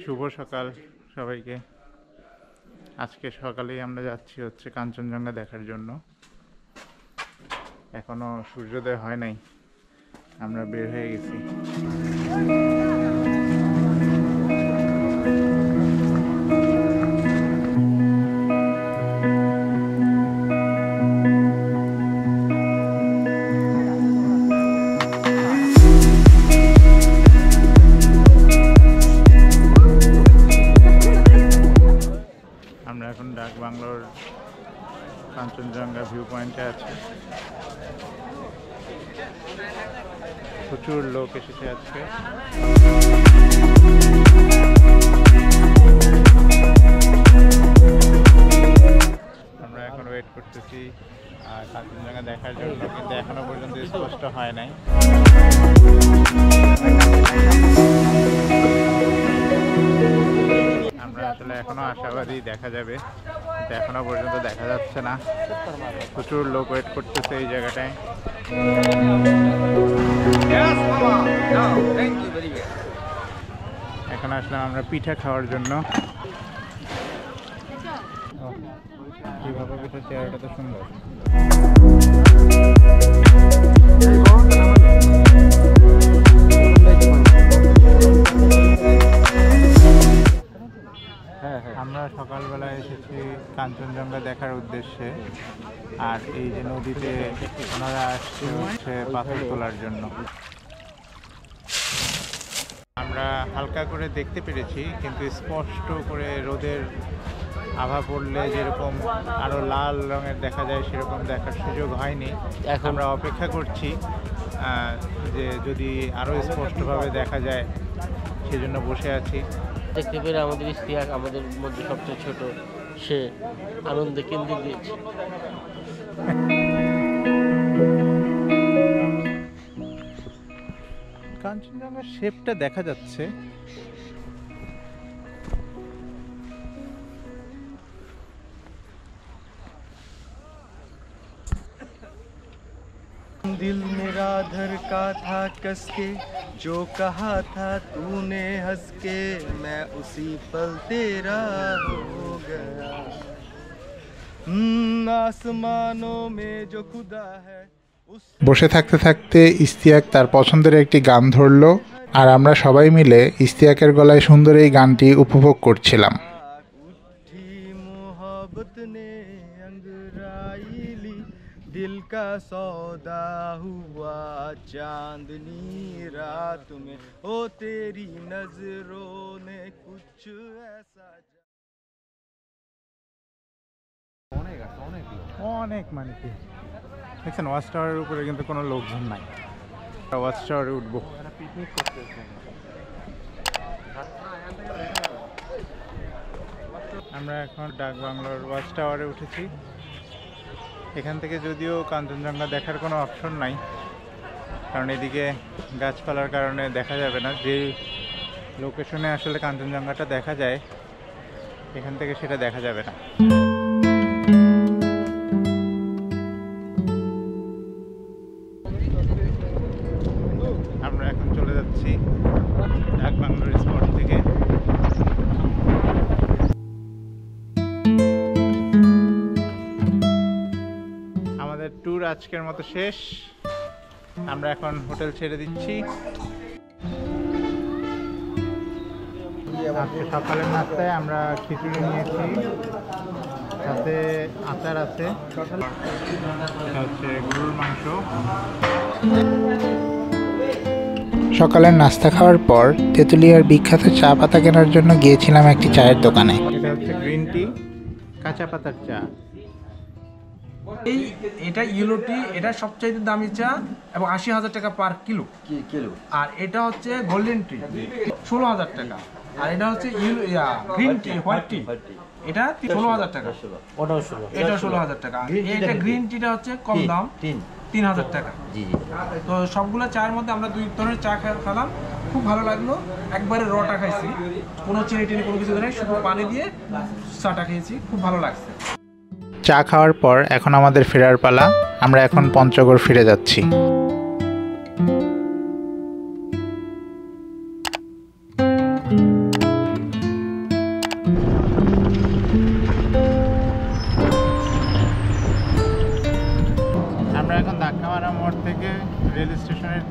শুভ সকাল সবাইকে। আজকে সকালেই আমরা যাচ্ছি হচ্ছে কাঞ্চনজঙ্ঘা দেখার জন্য। এখনো সূর্যোদয় হয় নাই, আমরা বের হয়ে গেছি। আমরা এখন ডাক বাংলোর কাঞ্চনজঙ্ঘা ভিউ পয়েন্টে আছি। প্রচুর লোক এসেছে আজকে। আমরা এখন ওয়েট করতেছি কাঞ্চনজঙ্ঘা দেখার জন্য, কিন্তু এখনো পর্যন্ত স্পষ্ট হয় নাই। আমরা আসলে এখনো আশাবাদী দেখা যাবে, কিন্তু এখনো পর্যন্ত দেখা যাচ্ছে না। প্রচুর লোক ওয়েট করতেছে এই জায়গাটায়। এখন আসলাম আমরা পিঠা খাওয়ার জন্য। কিভাবে পিঠার চেহারাটা তো সুন্দর। আমরা সকালবেলায় এসেছি কাঞ্চনজঙ্ঘা দেখার উদ্দেশ্যে, আর এই যে নদীতে ওনারা আসছে হচ্ছে পাথর তোলার জন্য। আমরা হালকা করে দেখতে পেরেছি, কিন্তু স্পষ্ট করে রোদের আভা পড়লে যেরকম আরো লাল রঙের দেখা যায় সেরকম দেখার সুযোগ হয়নি। আমরা অপেক্ষা করছি যে যদি আরো স্পষ্টভাবে দেখা যায়, সেজন্য বসে আছি। দেখতে পেরে আমাদের ইশতিয়াক, আমাদের মধ্যে সবচেয়ে ছোট, সে আনন্দে কেন্দ্রে দিয়েছে। কাঞ্চনজঙ্ঘার শেপটা দেখা যাচ্ছে। दिल मेरा धड़का था कसके, जो कहा था तूने हंस के, मैं उसी पल तेरा हो गया। आसमानों में जो खुदा है। বসে থাকতে থাকতে ইশতিয়াক তার পছন্দের একটি গান ধরলো, আর আমরা সবাই মিলে ইশতিয়াকের গলায় সুন্দর এই গানটি উপভোগ করছিলাম। दिल का सौदा हुआ चांदनी रात में, ओ तेरी नजरों ने कुछ ऐसा। অনেক মানে কি দেখছেন, ওয়াচ টাওয়ারের উপরে কিন্তু কোনো লোকজন নাই। ওয়াচ টাওয়ারে উঠবো। পিকনিক করতেছে। আমরা এখন ডাক বাংলোর ওয়াচ টাওয়ারে উঠেছি। এখান থেকে যদিও কাঞ্চনজঙ্ঘা দেখার কোনো অপশন নাই, কারণ এদিকে গাছপালার কারণে দেখা যাবে না। যে লোকেশনে আসলে কাঞ্চনজঙ্ঘাটা দেখা যায়, এখান থেকে সেটা দেখা যাবে না। আমরা এখন চলে যাচ্ছি ডাক বাংলোর স্পট থেকে। আমাদের ট্যুর আজকের মতো শেষ। আমরা এখন হোটেল ছেড়ে দিচ্ছি। আজকে সকালের নাস্তায় আমরা খিচুড়ি নিয়েছি, সাথে আচার আছে, হচ্ছে গরুর মাংস। সকালের নাস্তা খাওয়ার পর তেঁতুলিয়ার বিখ্যাত চা পাতা কেনার জন্য গিয়েছিলাম একটি চায়ের দোকানে। এটা হচ্ছে গ্রিন টি, কাঁচা পাতার চা। এটা ইয়েলো টি, এটা সবচাইতে দামি চা এবং ৮০,০০০ টাকা পার কিলো। আর এটা হচ্ছে গোল্ডেন টি, ১৬,০০০ টাকা। আর এটা হচ্ছে গ্রিন টি, হোয়াইট টি, এটা ১৬,০০০ টাকা। এটা ১৬,০০০ টাকা। এটা গ্রিন টিটা হচ্ছে কম দাম, ৩,০০০ টাকা। তো সবগুলো চায়ের মধ্যে আমরা ২ ধরনের চা খেলাম, খুব ভালো লাগলো। একবারে রটা খাইছি, কোনো চিনি টিনি কোনো কিছু নেই, শুধু পানি দিয়ে চাটা খেয়েছি, খুব ভালো লাগছে। চা খাওয়ার পর এখন আমাদের ফেরার পালা। আমরা এখন পঞ্চগড় ফিরে যাচ্ছি।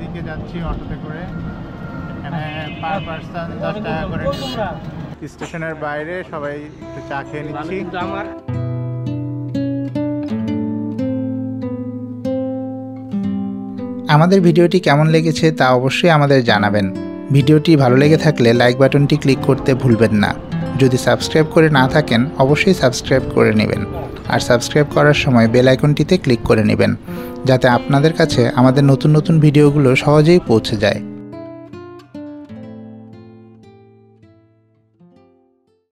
দিকে যাচ্ছি অটোতে করে। এখানে পার পার্সন 10 টাকা করে নিচ্ছে। স্টেশনের বাইরে সবাই একটু চা খেয়ে নিচ্ছি। আমাদের ভিডিওটি কেমন লেগেছে তা অবশ্যই আমাদের জানাবেন। ভিডিওটি ভালো লেগে থাকলে লাইক বাটনটি ক্লিক করতে ভুলবেন না। যদি সাবস্ক্রাইব করে না থাকেন অবশ্যই সাবস্ক্রাইব করে নেবেন, আর সাবস্ক্রাইব করার সময় বেল আইকনটিতে ক্লিক করে নেবেন যাতে আপনাদের কাছে আমাদের নতুন নতুন ভিডিওগুলো সহজেই পৌঁছে যায়।